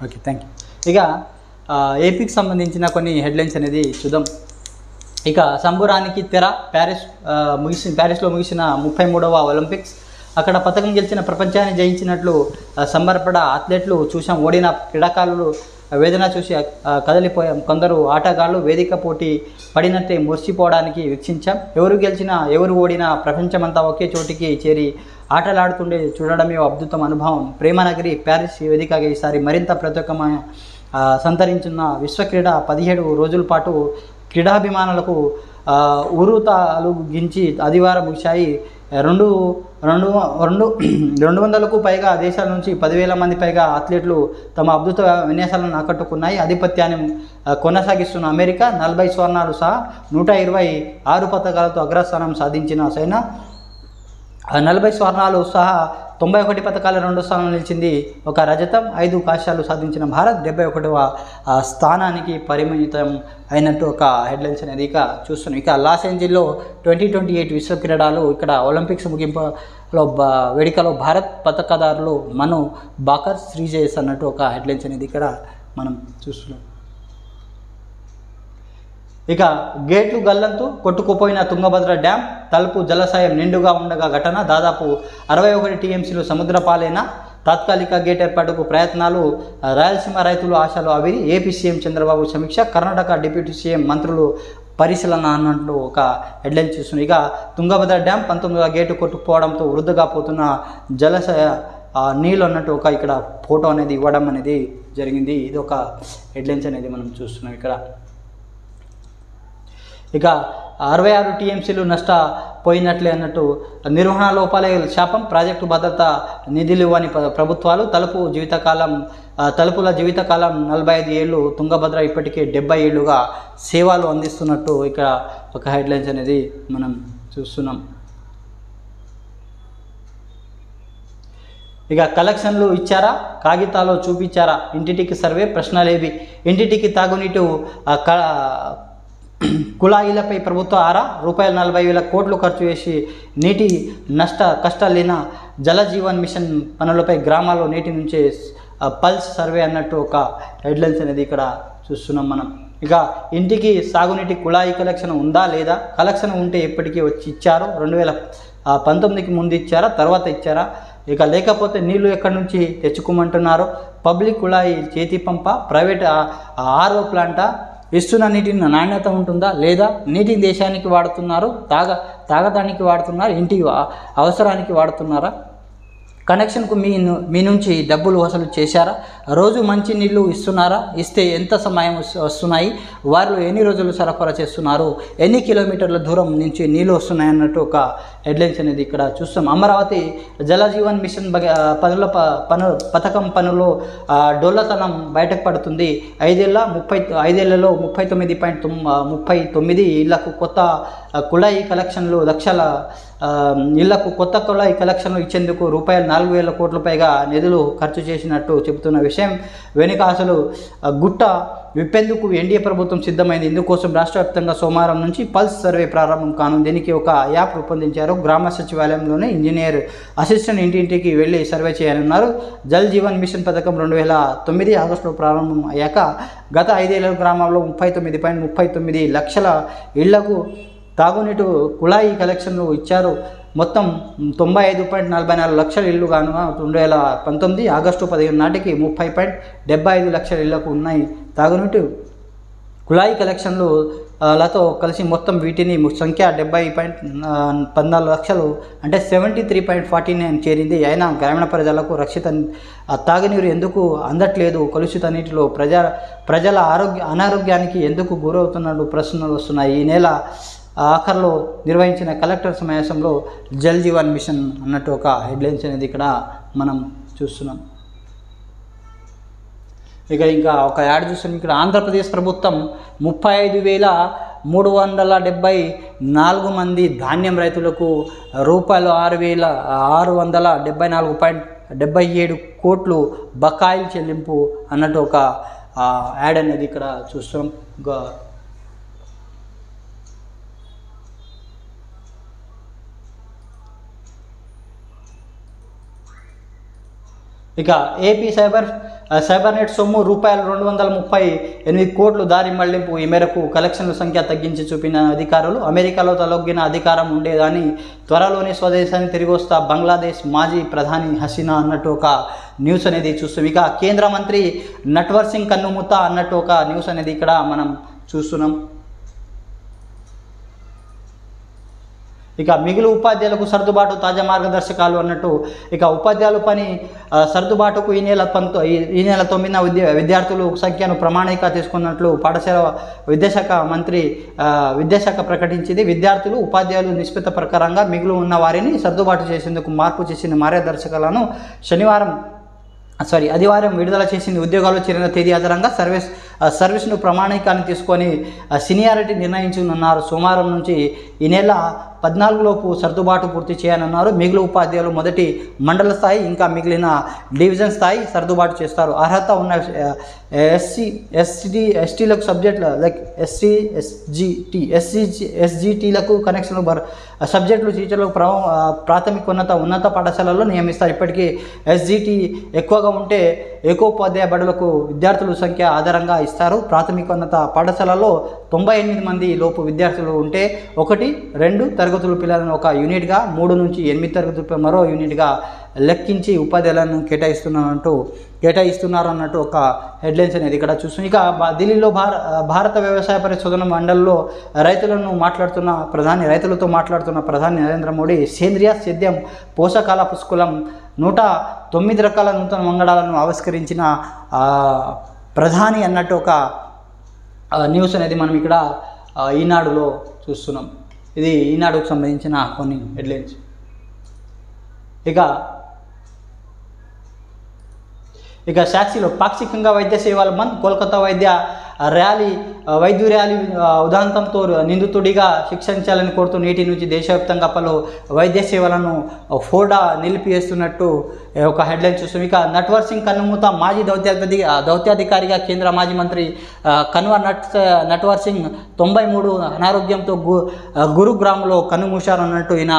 Okay, thank you. ఇక ఏపీకి సంబంధించిన కొన్ని హెడ్లైన్స్ అనేది చూద్దాం. ఇక సంబురానికి తెర. ప్యారిస్లో ముగిసిన 33వ ఒలింపిక్స్. అక్కడ పథకం గెలిచిన ప్రపంచాన్ని జయించినట్లు సంబరపడ అథ్లెట్లు చూసాం. ఓడిన క్రీడాకారులు వేదన చూసి కదిలిపోయాం. కొందరు ఆటగాళ్ళు వేదిక పోటీ పడినట్టే మురిసిపోవడానికి వీక్షించాం. ఎవరు గెలిచినా ఎవరు ఓడినా ప్రపంచమంతా ఒకే చోటికి చేరి ఆటలాడుతుండే చూడడమే అద్భుతం అనుభవం. ప్రేమనగరి ప్యారిస్ వేదికగా ఈసారి మరింత ప్రత్యేకమైన సంతరించున్న విశ్వక్రీడ 17 రోజుల పాటు క్రీడాభిమానులకు ఊరుతాలుగించి ఆదివారం ముగిశాయి. 200కు పైగా దేశాల నుంచి 10,000 మంది పైగా అథ్లెట్లు తమ అద్భుత విన్యాసాలను ఆకట్టుకున్నాయి. ఆధిపత్యాన్ని కొనసాగిస్తున్న అమెరికా 40 స్వర్ణాలు సహా 126 పథకాలతో అగ్రస్థానం సాధించిన చైనా 40 స్వర్ణాలు సహా 91 పథకాల 2వ స్థానంలో నిలిచింది. ఒక రజతం 5 కాంస్యాలు సాధించిన భారత్ 71వ స్థానానికి పరిమితం అయినట్టు ఒక హెడ్లైన్స్ అనేది ఇక చూస్తున్నాం. ఇక లాస్ ఏంజల్లో 2028 విశ్వ క్రీడలు. ఇక్కడ ఒలింపిక్స్ ముగింపులో వేడుకలో భారత్ పథకదారులు మను బాకర్, శ్రీజేష్ అన్నట్టు ఒక హెడ్లైన్స్ అనేది ఇక్కడ మనం చూస్తున్నాం. ఇక గేట్లు గల్లంతు కొట్టుకుపోయిన తుంగభద్ర డ్యాం. తలుపు జలాశయం నిండుగా ఉండగా ఘటన. దాదాపు 61 టీఎంసీలు సముద్రపాలైన. తాత్కాలిక గేట్ ఏర్పాటుకు ప్రయత్నాలు. రాయలసీమ రైతులు ఆశలు ఆవిరి. ఏపీ సీఎం చంద్రబాబు సమీక్ష. కర్ణాటక డిప్యూటీ సీఎం మంత్రులు పరిశీలన అన్నట్టు ఒక హెడ్లైన్ చూస్తున్నాం. ఇక తుంగభద్ర డ్యాం 19వ గేటు కొట్టుకుపోవడంతో వృద్ధిగా పోతున్న జలాశయ నీళ్ళు అన్నట్టు ఒక ఇక్కడ ఫోటో అనేది ఇవ్వడం అనేది జరిగింది. ఇది ఒక హెడ్లైన్స్ అనేది మనం చూస్తున్నాం ఇక్కడ. ఇక 66 టీఎంసీలు నష్టపోయినట్లే అన్నట్టు. నిర్వహణ లోపాలే శాపం. ప్రాజెక్టు భద్రత నిధులు ఇవ్వని ప్రభుత్వాలు. తలుపుల జీవితకాలం 45 ఏళ్ళు. తుంగభద్ర ఇప్పటికే 70 ఏళ్ళుగా సేవలు అందిస్తున్నట్టు ఇక్కడ ఒక హెడ్లైన్స్ అనేది మనం చూస్తున్నాం. ఇక కలెక్షన్లు ఇచ్చారా, కాగితాలు చూపించారా, ఇంటింటికి సర్వే ప్రశ్నలేవి. ఇంటింటికి తాగునీటి కుళాయిలపై ప్రభుత్వ ఆరా. రూపాయలు 40,000 కోట్లు ఖర్చు చేసి నీటి కష్టాలైన జలజీవన్ మిషన్ పనులపై గ్రామాల్లో నేటి నుంచే పల్స్ సర్వే అన్నట్టు ఒక హెడ్లైన్స్ అనేది ఇక్కడ చూస్తున్నాం మనం. ఇక ఇంటికి సాగునీటి కుళాయి కలెక్షన్ ఉందా లేదా, కలెక్షన్ ఉంటే ఎప్పటికీ వచ్చి ఇచ్చారు. 2019కి ముందు ఇచ్చారా, తర్వాత ఇచ్చారా, ఇక లేకపోతే నీళ్లు ఎక్కడి నుంచి తెచ్చుకోమంటున్నారు. పబ్లిక్ కుళాయి చేతి పంప, ప్రైవేట్ ఆర్ఓ ప్లాంటా, ఇస్తున్న నీటిని నాణ్యత ఉంటుందా లేదా, నీటి దేశానికి వాడుతున్నారు, తాగడానికి వాడుతున్నారు, ఇంటి అవసరానికి వాడుతున్నారా, కనెక్షన్కు మీ నుంచి డబ్బులు వసూలు చేశారా, రోజు మంచి నీళ్ళు ఇస్తున్నారా, ఇస్తే ఎంత సమయం వస్తున్నాయి, వారిలో ఎన్ని రోజులు సరఫరా చేస్తున్నారు, ఎన్ని కిలోమీటర్ల దూరం నుంచి నీళ్ళు వస్తున్నాయి అన్నట్టు ఒక హెడ్లైన్స్ అనేది ఇక్కడ చూస్తాం. అమరావతి జలజీవన్ మిషన్ పథకం పనుల్లో డొల్లతనం బయటకు పడుతుంది. 5ఏళ్లలో 39.39 ఇళ్లకు కొత్త కుళాయి కలెక్షన్లు, లక్షల ఇళ్లకు కొత్త కుళాయి కలెక్షన్లు ఇచ్చేందుకు రూపాయలు 4,000 కోట్ల పైగా నిధులు ఖర్చు చేసినట్టు చెబుతున్న విషయం వెనుక అసలు గుట్ట విప్పేందుకు ఎన్డీఏ ప్రభుత్వం సిద్ధమైంది. ఇందుకోసం రాష్ట్ర వ్యాప్తంగా సోమవారం నుంచి పల్స్ సర్వే ప్రారంభం కానుంది. దీనికి ఒక యాప్ రూపొందించారు. గ్రామ సచివాలయంలోనే ఇంజనీర్ అసిస్టెంట్ ఇంటింటికి వెళ్ళి సర్వే చేయాలన్నారు. జల్ జీవన్ మిషన్ పథకం 2009 ఆగస్టులో ప్రారంభం అయ్యాక గత 5 ఏళ్ల గ్రామాల్లో 39.39 లక్షల ఇళ్లకు తాగునీటి కుళాయి కలెక్షన్లు ఇచ్చారు. మొత్తం 95.44 లక్షల ఇళ్లు గాను 2019 ఆగస్టు 15 నాటికి 30.75 లక్షల ఇళ్లకు ఉన్నాయి. తాగునీటి కుళాయి కలెక్షన్లతో కలిసి మొత్తం వీటిని సంఖ్య 70.14 లక్షలు అంటే 73.49 చేరింది. అయినా గ్రామీణ ప్రజలకు రక్షిత తాగునీరు ఎందుకు అందట్లేదు, కలుషిత నీటిలో ప్రజల అనారోగ్యానికి ఎందుకు గురవుతున్నట్టు ప్రశ్నలు వస్తున్నాయి. ఈ నెల ఆఖరిలో నిర్వహించిన కలెక్టర్ సమావేశంలో జల్ జీవన్ మిషన్ అన్నట్టు ఒక హెడ్లైన్స్ అనేది ఇక్కడ మనం చూస్తున్నాం. ఇంకా ఒక యాడ్ చూస్తున్నాం. ఇక్కడ ఆంధ్రప్రదేశ్ ప్రభుత్వం 35,374 మంది ధాన్యం రైతులకు రూపాయలు 6,674.77 కోట్లు బకాయిలు చెల్లింపు అన్నట్టు ఒక యాడ్ అనేది ఇక్కడ చూస్తున్నాం. ఇక ఏపీ సైబర్నెట్ సొమ్ము రూపాయలు 238 కోట్లు దారి మళ్లింపు. ఈ మేరకు కలెక్షన్ల సంఖ్య తగ్గించి చూపిన అధికారులు. అమెరికాలో తలొగ్గిన అధికారం ఉండేదాన్ని, త్వరలోనే స్వదేశానికి తిరిగి వస్తా బంగ్లాదేశ్ మాజీ ప్రధాని హసీనా అన్నట్టు ఒక న్యూస్ అనేది చూస్తాం. ఇక కేంద్ర మంత్రి నట్వర్ సింగ్ కన్నుమూత అన్నట్టు ఒక న్యూస్ అనేది ఇక్కడ మనం చూస్తున్నాం. ఇక మిగులు ఉపాధ్యాయులకు సర్దుబాటు తాజా మార్గదర్శకాలు అన్నట్టు ఇక ఉపాధ్యాయుల పని సర్దుబాటుకు ఈ నెల 9న విద్యార్థులు సంఖ్యను ప్రమాణిక తీసుకున్నట్లు పాఠశాల విద్యాశాఖ ప్రకటించింది. విద్యార్థులు ఉపాధ్యాయులు నిష్పత్తి ప్రకారంగా మిగులు ఉన్న వారిని సర్దుబాటు చేసేందుకు మార్పు చేసిన మార్గదర్శకాలను ఆదివారం విడుదల చేసింది. ఉద్యోగాల్లో చేరిన తేదీ ఆధారంగా సర్వీస్ను ప్రమాణికాన్ని తీసుకొని సీనియారిటీ నిర్ణయించనున్నారు. సోమవారం నుంచి ఈ నెల 14 లోపు సర్దుబాటు పూర్తి చేయాలన్నారు. మిగిలిన ఉపాధ్యాయులు మొదటి మండల స్థాయి ఇంకా మిగిలిన డివిజన్ స్థాయి సర్దుబాటు చేస్తారు. అర్హత ఉన్న ఎస్టీలకు సబ్జెక్టులు లైక్ ఎస్జిటీలకు కనెక్షన్ సబ్జెక్టులు టీచర్లకు ఉన్నత పాఠశాలల్లో నియమిస్తారు. ఇప్పటికీ ఎస్జిటి ఎక్కువగా ఉంటే ఏకోపాధ్యాయ బడులకు విద్యార్థుల సంఖ్య ఆధారంగా ఇస్తారు. ప్రాథమికోన్నత పాఠశాలలో 98 మంది లోపు విద్యార్థులు ఉంటే 1-2 తరగతుల పిల్లలను ఒక యూనిట్గా, 3 నుంచి 8 తరగతులపై మరో యూనిట్గా లెక్కించి ఉపాధ్యాయులను కేటాయిస్తున్నారు అన్నట్టు ఒక హెడ్లైన్స్ అనేది ఇక్కడ చూస్తున్నాం. ఇక ఢిల్లీలో భారత వ్యవసాయ పరిశోధన మండలిలో రైతులతో మాట్లాడుతున్న ప్రధాని నరేంద్ర మోడీ సేంద్రియ సేద్యం పోషకాల పుష్కలం 109 రకాల నూతన వంగడాలను ఆవిష్కరించిన ప్రధాని అన్నట్టు ఒక న్యూస్ అనేది మనం ఇక్కడ ఈనాడులో చూస్తున్నాం. ఇది ఈనాడుకు సంబంధించిన కొన్ని హెడ్లైన్స్. ఇక సాక్షిలో పాక్షికంగా వైద్య సేవల బంద్. కోల్కతా వైద్య ర్యాలీ ఉదాంతంతో నిందితుడిగా శిక్షించాలని కోరుతూ నేటి నుంచి దేశవ్యాప్తంగా పలు వైద్య సేవలను ఫోడా నిలిపివేస్తున్నట్టు ఒక హెడ్లైన్ చూస్తాం. ఇక నట్వర్ సింగ్ కన్నుమూత మాజీ దౌత్యాధికారిగా కేంద్ర మాజీ మంత్రి నట్వర్ సింగ్ 93 అనారోగ్యంతో గురుగ్రామ్లో కన్నుమూశారు అన్నట్టు ఈయన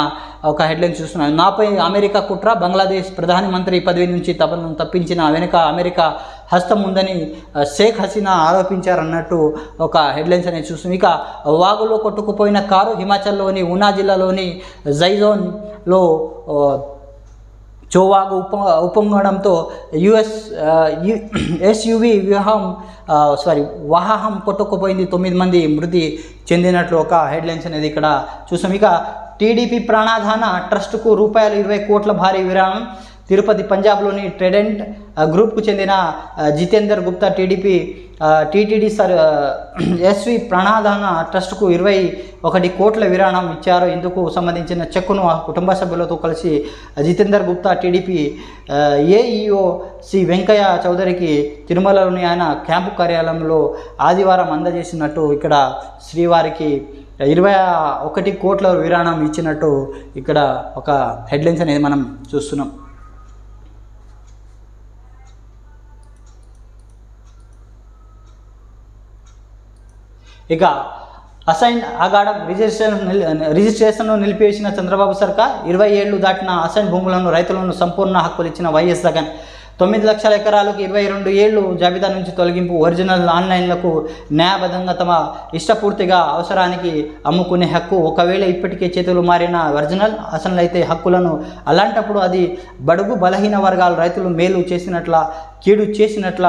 ఒక హెడ్లైన్ చూస్తున్నాను. నాపై అమెరికా కుట్ర, బంగ్లాదేశ్ ప్రధానమంత్రి పదవి నుంచి తప్పించిన వెనుక అమెరికా హస్తం ఉందని షేక్ హసీనా ఆరోపించారన్నట్టు ఒక హెడ్లైన్స్ అనేది చూస్తున్నాం. ఇక వాగులో కొట్టుకుపోయిన కారు హిమాచల్లోని ఉనా జిల్లాలోని జైజోన్లో చోవాగు ఉప్పొంగడంతో ఎస్యూవి వాహనం కొట్టుకుపోయింది. 9 మంది మృతి చెందినట్లు ఒక హెడ్లైన్స్ అనేది ఇక్కడ చూసాం. ఇక టీడీపీ ప్రాణాధాన ట్రస్టుకు ₹20 కోట్ల భారీ విరాళం. తిరుపతి పంజాబ్లోని ట్రెడెంట్ గ్రూప్కు చెందిన జితేందర్ గుప్తా టీటీడీ ఎస్వి ప్రాణాధాన ట్రస్టుకు 21 కోట్ల విరాళం ఇచ్చారు. ఇందుకు సంబంధించిన చెక్కును కుటుంబ సభ్యులతో కలిసి జితేందర్ గుప్తా టీడీపీ ఏఈఓ సి వెంకయ్య చౌదరికి తిరుమలలోని ఆయన క్యాంపు కార్యాలయంలో ఆదివారం అందజేసినట్టు ఇక్కడ శ్రీవారికి 21 కోట్ల విరాళం ఇచ్చినట్టు ఇక్కడ ఒక హెడ్లైన్స్ అనేది మనం చూస్తున్నాం. ఇక అసైన్ అగాడం రిజిస్ట్రేషన్ను నిలిపివేసిన చంద్రబాబు సర్కార్ 20 ఏళ్లు దాటిన అసైన్ భూములను రైతులను సంపూర్ణ హక్కులు ఇచ్చిన వైఎస్ జగన్ 9 లక్షల ఎకరాలకు 22 ఏళ్లు జాబితా నుంచి తొలగింపు. ఒరిజినల్ ఆన్లైన్లకు న్యాయబద్ధంగా తమ ఇష్టపూర్తిగా అవసరానికి అమ్ముకునే హక్కు. ఒకవేళ ఇప్పటికే చేతులు మారిన ఒరిజినల్ అసలు అయితే హక్కులను అలాంటప్పుడు అది బడుగు బలహీన వర్గాల రైతులు మేలు చేసినట్ల కీడు చేసినట్ల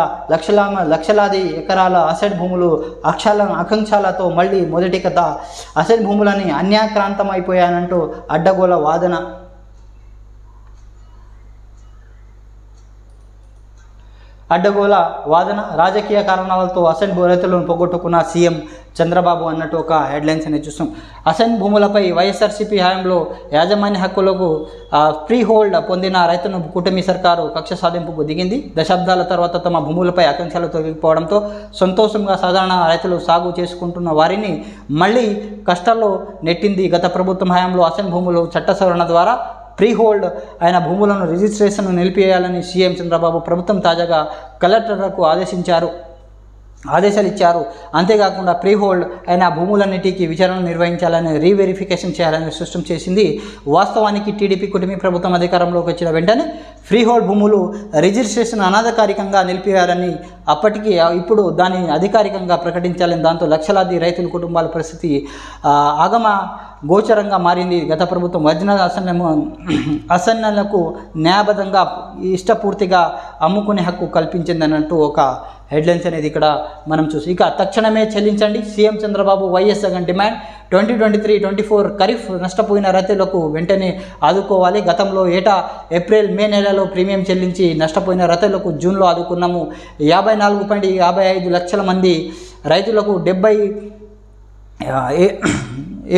లక్షలాది ఎకరాల అసెట్ భూములు ఆకాంక్షలతో మళ్ళీ మొదటి కథ. అసెట్ భూములని అన్యాక్రాంతమైపోయానంటూ అడ్డగోల వాదన రాజకీయ కారణాలతో అసెన్ రైతులను పోగొట్టుకున్న సీఎం చంద్రబాబు అన్నట్టు ఒక హెడ్లైన్స్ అనేది చూస్తాం. అసెన్ భూములపై వైఎస్ఆర్సీపీ హయాంలో యాజమాన్య హక్కులకు ఫ్రీ హోల్డ్ పొందిన రైతులను కూటమి సర్కారు కక్ష సాధింపుకు దిగింది. దశాబ్దాల తర్వాత తమ భూములపై ఆకాంక్షలు తొలగిపోవడంతో సంతోషంగా సాధారణ రైతులు సాగు చేసుకుంటున్న వారిని మళ్ళీ కష్టాల్లో నెట్టింది. గత ప్రభుత్వం హయాంలో అసెన్ భూములు చట్ట సవరణ ద్వారా ఫ్రీ హోల్డ్ అయిన భూములను రిజిస్ట్రేషన్ను నిలిపివేయాలని సీఎం చంద్రబాబు ప్రభుత్వం తాజాగా కలెక్టర్లకు ఆదేశించారు. ఆదేశాలు ఇచ్చారు. అంతేకాకుండా ప్రీ హోల్డ్ అయిన భూములన్నిటికీ విచారణ నిర్వహించాలని, రీవెరిఫికేషన్ చేయాలని స్పష్టం చేసింది. వాస్తవానికి టీడీపీ కూటమి ప్రభుత్వం అధికారంలోకి వచ్చిన వెంటనే ఫ్రీ హోల్డ్ భూములు రిజిస్ట్రేషన్ అనధికారికంగా నిలిపివేయాలని, అప్పటికి ఇప్పుడు దాన్ని అధికారికంగా ప్రకటించాలని, దాంతో లక్షలాది రైతుల కుటుంబాల పరిస్థితి ఆగమ గోచరంగా మారింది. గత ప్రభుత్వం ఒరిజినల్ అసన్నలకు న్యాయబద్ధంగా ఇష్టపూర్తిగా అమ్ముకునే హక్కు కల్పించిందన్నట్టు ఒక హెడ్లైన్స్ అనేది ఇక్కడ మనం చూసి, ఇక తక్షణమే చెల్లించండి CM Chandrababu YS Jagan demand. 2023-24 kharif నష్టపోయిన రైతులకు వెంటనే ఆదుకోవాలి. గతంలో ఏటా ఏప్రిల్ మే నెలలో ప్రీమియం చెల్లించి నష్టపోయిన రైతులకు జూన్లో ఆదుకున్నాము. 54.55 లక్షల మంది రైతులకు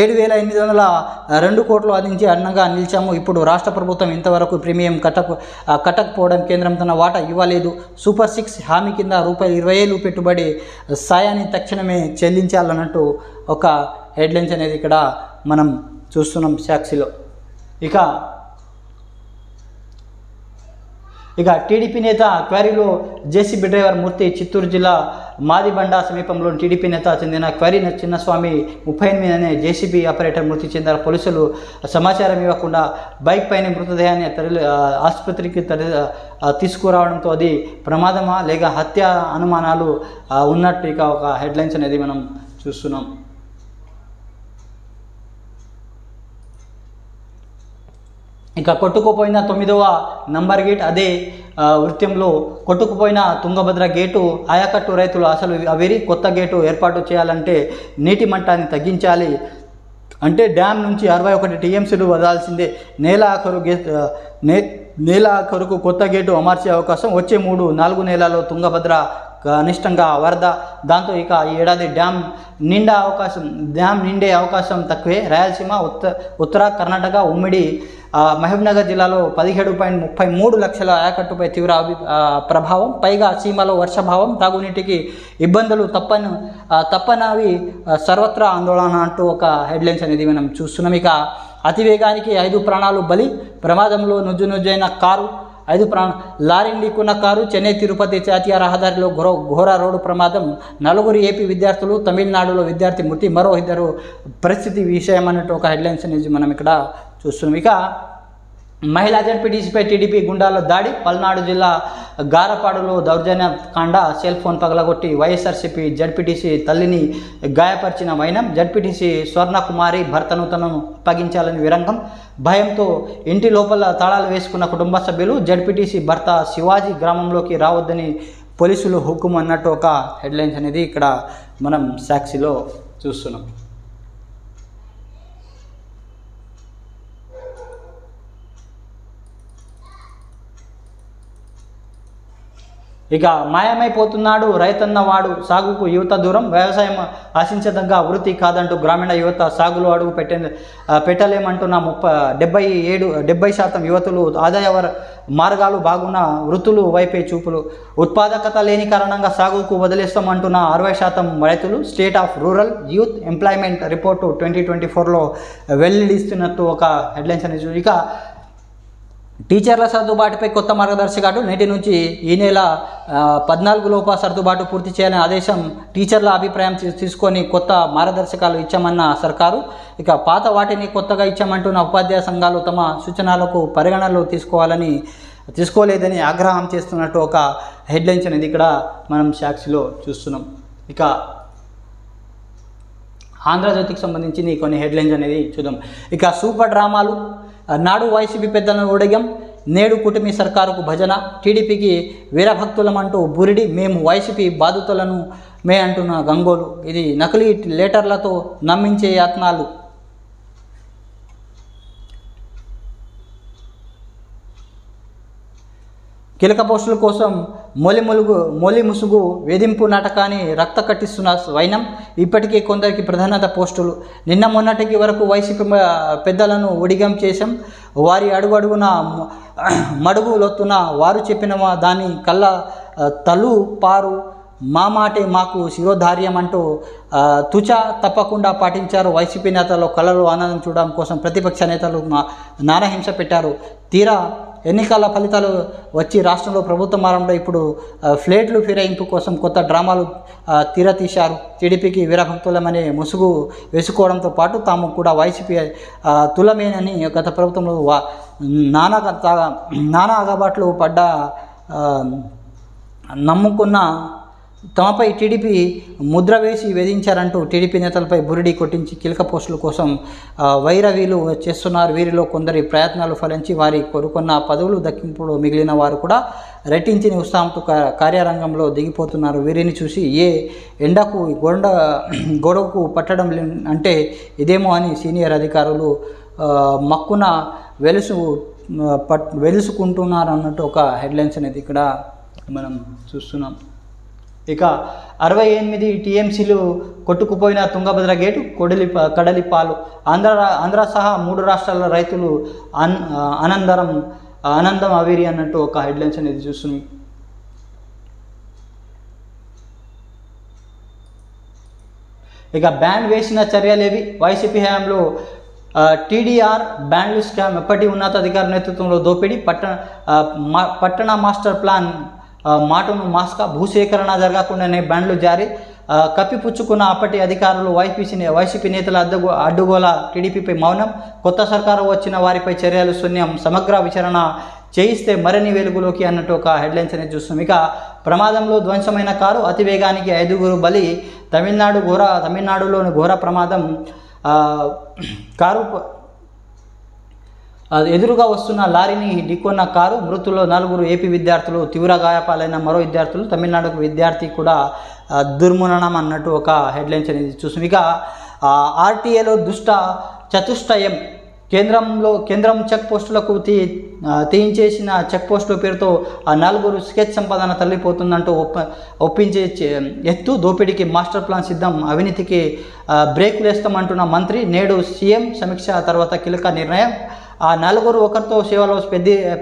7,802 కోట్లు అందించి అండగా నిలిచాము. ఇప్పుడు రాష్ట్ర ప్రభుత్వం ఇంతవరకు ప్రీమియం కట్టకపోవడం కేంద్రం తన వాటా ఇవ్వలేదు. సూపర్ 6 హామీ కింద ₹20,000 పెట్టుబడి సాయాన్ని తక్షణమే చెల్లించాలన్నట్టు ఒక హెడ్లైన్స్ అనేది ఇక్కడ మనం చూస్తున్నాం సాక్షిలో. ఇక టీడీపీ నేత క్వారీలో జేసీబీ డ్రైవర్ మూర్తి. చిత్తూరు జిల్లా మాదిబండ సమీపంలో టీడీపీ నేత చెందిన క్వారీ చిన్నస్వామి 38 అనే జేసీబీ ఆపరేటర్ మృతి చెందారు. పోలీసులు సమాచారం ఇవ్వకుండా బైక్ పైన మృతదేహాన్ని ఆసుపత్రికి తీసుకురావడంతో అది ప్రమాదమా లేక హత్య అనుమానాలు ఉన్నట్టు ఇక ఒక హెడ్లైన్స్ అనేది మనం చూస్తున్నాం. ఇక కొట్టుకుపోయిన 9వ నంబర్ గేట్. అదే వృత్యంలో కొట్టుకుపోయిన తుంగభద్ర గేటు ఆయకట్టు రైతులు అసలు అవేరి కొత్త గేటు ఏర్పాటు చేయాలంటే నీటి మట్టాన్ని తగ్గించాలి అంటే డ్యామ్ నుంచి 61 టీఎంసీలు వదలాల్సిందే. నేల ఆఖరుకు కొత్త గేటు అమర్చే అవకాశం. వచ్చే 3-4 నెలల్లో తుంగభద్ర కనిష్టంగా వరద. దాంతో ఇక ఈ ఏడాది డ్యామ్ నిండే అవకాశం తక్కువే. రాయలసీమ, ఉత్తర కర్ణాటక, ఉమ్మడి మహబూబ్నగర్ జిల్లాలో 17.33 లక్షల ఆయకట్టుపై తీవ్ర ప్రభావం. పైగా సీమలో వర్షాభావం, తాగునీటికి ఇబ్బందులు తప్పనవి సర్వత్రా ఆందోళన అంటూ ఒక హెడ్లైన్స్ అనేది మనం చూస్తున్నాం. ఇక అతివేగానికి 5 ప్రాణాలు బలి. ప్రమాదంలో నుజ్జైన కారు 5 లారీ ఢీకొన్న కారు. చెన్నై తిరుపతి జాతీయ రహదారిలో ఘోర రోడ్డు ప్రమాదం. 4 ఏపీ విద్యార్థులు, తమిళనాడులో విద్యార్థి మృతి. మరో 2 పరిస్థితి విషయం అన్నట్టు ఒక హెడ్లైన్స్ అనేది మనం ఇక్కడ చూస్తున్నాం. ఇక మహిళా జడ్పీటీసీపై టీడీపీ గుండాల దాడి. పల్నాడు జిల్లా గారపాడులో దౌర్జన్య కాండ. సెల్ ఫోన్ పగలగొట్టి వైఎస్ఆర్సీపీ జడ్పీటీసీ తల్లిని గాయపరిచిన వైనం. జడ్పీటీసీ స్వర్ణకుమారి భర్తను తనను అప్పగించాలని విరంగం. భయంతో ఇంటి లోపల తాళాలు వేసుకున్న కుటుంబ సభ్యులు. జడ్పీటీసీ భర్త శివాజీ గ్రామంలోకి రావద్దని పోలీసులు హుకుం అన్నట్టు ఒక హెడ్లైన్స్ అనేది ఇక్కడ మనం సాక్షిలో చూస్తున్నాం. ఇక మాయమైపోతున్నాడు రైతన్నవాడు, సాగుకు యువత దూరం. వ్యవసాయం ఆశించదగ్గ వృత్తి కాదంటూ గ్రామీణ యువత సాగులో అడుగు పెట్టలేమంటున్న 70% యువతులు. ఆదాయ మార్గాలు బాగున్న వృత్తులు వైపే చూపులు. ఉత్పాదకత లేని కారణంగా సాగుకు వదిలేస్తామంటున్న 60% రైతులు. State of rural youth employment report 2024లో వెల్లడిస్తున్నట్టు ఒక హెడ్లైన్స్ అనేది. ఇక టీచర్ల సర్దుబాటుపై కొత్త మార్గదర్శకాలు. నేటి నుంచి ఈ నెల 14 లోపు సర్దుబాటు పూర్తి చేయాలని ఆదేశం. టీచర్ల అభిప్రాయం తీసుకొని కొత్త మార్గదర్శకాలు ఇచ్చామన్న సర్కారు. ఇక పాత వాటిని కొత్తగా ఇచ్చామంటున్న ఉపాధ్యాయ సంఘాలు తమ సూచనలకు పరిగణనలో తీసుకోలేదని ఆగ్రహం చేస్తున్నట్టు ఒక హెడ్లైన్స్ అనేది ఇక్కడ మనం సాక్షిలో చూస్తున్నాం. ఇక ఆంధ్రజ్యోతికి సంబంధించి కొన్ని హెడ్లైన్స్ అనేది చూద్దాం. ఇక సూపర్ డ్రామాలు. నాడు వైసీపీ పెద్దలను ఉడగం, నేడు కూటమి సర్కారుకు భజన. టీడీపీకి వీరభక్తులమంటూ బురిడి. మేము వైసీపీ బాధితులను మే అంటున్న గంగోలు. ఇది నకిలీ లెటర్లతో నమ్మించే యత్నాలు. కీలక పోస్టుల కోసం మొలి ముసుగు వేధింపు నాటకాన్ని రక్త కట్టిస్తున్న వైనం. ఇప్పటికీ కొందరికి ప్రధానత పోస్టులు. నిన్న మొన్నటికి వరకు వైసీపీ పెద్దలను ఉడిగం చేశాం. వారి అడుగున మడుగు లొత్తున వారు చెప్పిన దాని కళ్ళ తలు పారు. మా మాటే మాకు శిరోధార్యం అంటూ తుచా తప్పకుండా పాటించారు. వైసీపీ నేతలు కళలో ఆనందం చూడడం కోసం ప్రతిపక్ష నేతలు నానహింస పెట్టారు. తీరా ఎన్నికల ఫలితాలు వచ్చి రాష్ట్రంలో ప్రభుత్వం మారంలో ఇప్పుడు ఫ్లేట్లు ఫిరాయింపు కోసం కొత్త డ్రామాలు తీరతీశారు. టీడీపీకి వీరభక్తులమనే ముసుగు వేసుకోవడంతో పాటు తాము కూడా వైసీపీ తులమేనని గత ప్రభుత్వంలో నానా అగబాట్లు పడ్డ నమ్ముకున్న తమపై టీడీపీ ముద్ర వేసి వేధించారంటూ టీడీపీ నేతలపై బురిడి కొట్టించి కీలక పోస్టుల కోసం వైరవీలు చేస్తున్నారు. వీరిలో కొందరి ప్రయత్నాలు ఫలించి వారి కోరుకున్న పదవులు దక్కింపులో మిగిలిన వారు కూడా రెట్టించిన ఉత్సాహంతో కార్యరంగంలో దిగిపోతున్నారు. వీరిని చూసి ఏ ఎండకు గొడవకు పట్టడం అంటే ఇదేమో అని సీనియర్ అధికారులు మక్కున వెలుసుకుంటున్నారు అన్నట్టు ఒక హెడ్లైన్స్ అనేది ఇక్కడ మనం చూస్తున్నాం. ఇక 68 టీఎంసీలు కొట్టుకుపోయిన తుంగభద్ర గేటు కడలిపాలు. ఆంధ్ర సహా 3 రాష్ట్రాల రైతులు ఆనందం అవిరి అన్నట్టు ఒక హెడ్లైన్స్ అనేది చూస్తున్నాం. ఇక బ్యాన్ వేసిన చర్యలేవి? వైసీపీ హయాంలో టీడీఆర్ బ్యాన్లు స్కామ్. ఎప్పటి ఉన్నతాధికార నేతృత్వంలో దోపిడీ. పట్టణ మాస్టర్ ప్లాన్ మాటను మాస్కా. భూసేకరణ జరగకుండానే బ్యాన్లు జారీ. కప్పిపుచ్చుకున్న అప్పటి అధికారులు. వైసీపీ నేతల అడ్డుగోల. టీడీపీపై మౌనం. కొత్త సర్కారు వచ్చిన వారిపై చర్యలు శూన్యం. సమగ్ర విచారణ చేయిస్తే మరిన్ని వెలుగులోకి అన్నట్టు ఒక హెడ్లైన్స్ అనేది చూస్తాం. ఇక ప్రమాదంలో ధ్వంసమైన కారు. అతివేగానికి 5గురు బలి. తమిళనాడులోని ఘోర ప్రమాదం. కారు ఎదురుగా వస్తున్న లారీని ఢీకొన్న కారు. మృతుల్లో 4 ఏపీ విద్యార్థులు. తీవ్ర గాయపాలైన మరో విద్యార్థులు. తమిళనాడుకు విద్యార్థి కూడా దుర్మరణం అన్నట్టు ఒక హెడ్లైన్స్ అనేది చూస్తాం. ఇక ఆర్టీఏలో దుష్ట చతుష్టయం. కేంద్రం చెక్ పోస్టులకు తీయించేసిన చెక్ పోస్టుల పేరుతో 4 స్కెచ్ సంపాదన తల్లిపోతుందంటూ ఒప్పించే ఎత్తు. దోపిడీకి మాస్టర్ ప్లాన్ సిద్ధం. అవినీతికి బ్రేకులు వేస్తామంటున్న మంత్రి. నేడు సీఎం సమీక్ష తర్వాత కీలక నిర్ణయం. 4 ఒకరితో సేవలో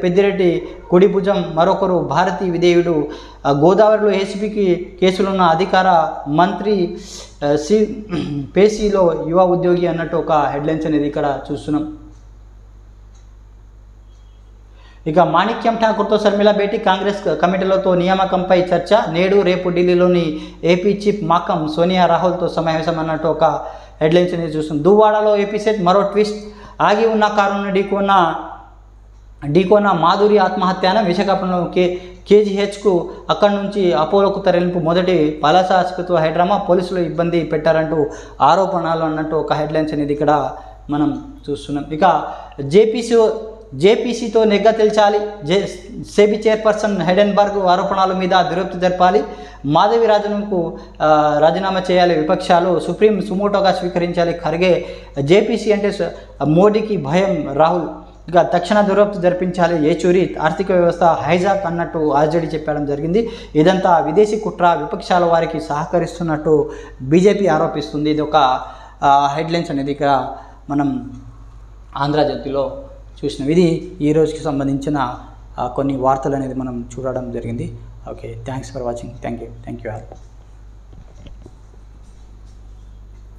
పెద్దిరెడ్డి కుడి భుజం. మరొకరు భారతీ విధేయుడు. గోదావరిలో ఏసీబీకి కేసులున్న అధికార మంత్రి. పేసీలో యువ ఉద్యోగి అన్నట్టు ఒక హెడ్లైన్స్ అనేది ఇక్కడ చూస్తున్నాం. ఇక మాణిక్యం ఠాకూర్తో శర్మిల భేటీ. కాంగ్రెస్ కమిటీలతో నియామకంపై చర్చ. నేడు రేపు ఢిల్లీలోని ఏపీ చీఫ్ మాకం సోనియా రాహుల్తో సమావేశం అన్నట్టు ఒక హెడ్లైన్స్ అనేది చూస్తున్నాం. దువ్వాడలో ఏపీ సెట్ మరో ట్విస్ట్. ఆగి ఉన్న కారును ఢీకొన్న మాధురి ఆత్మహత్యాన. విశాఖపట్నంలో కేజీహెచ్కు అక్కడి నుంచి అపోలోకు తరలింపు. మొదటి పలాస ఆసుపత్రి హైడ్రామా. పోలీసులు ఇబ్బంది పెట్టారంటూ ఆరోపణలు అన్నట్టు ఒక హెడ్లైన్స్ అనేది ఇక్కడ మనం చూస్తున్నాం. ఇక జేపీసీతో నెగ్గ తెల్చాలి. సెబీ చైర్పర్సన్ హెడెన్బర్గ్ ఆరోపణల మీద దర్యాప్తు జరపాలి. మాధవి రాజీనామా చేయాలి విపక్షాలు. సుప్రీం సుమోటోగా స్వీకరించాలి ఖర్గే. జేపీసీ అంటే మోడీకి భయం రాహుల్. ఇక తక్షణ దర్యాప్తు జరిపించాలి యేచూరి. ఆర్థిక వ్యవస్థ హైజాక్ అన్నట్టు ఆర్జేడీ చెప్పడం జరిగింది. ఇదంతా విదేశీ కుట్ర. విపక్షాల వారికి సహకరిస్తున్నట్టు బీజేపీ ఆరోపిస్తుంది. ఇది ఒక హెడ్లైన్స్ అనేది ఇక్కడ మనం ఆంధ్రజ్యోతిలో చూసినాం. ఇది ఈ రోజుకి సంబంధించిన కొన్ని వార్తలు అనేది మనం చూడడం జరిగింది. Okay, thanks for watching. Thank you all.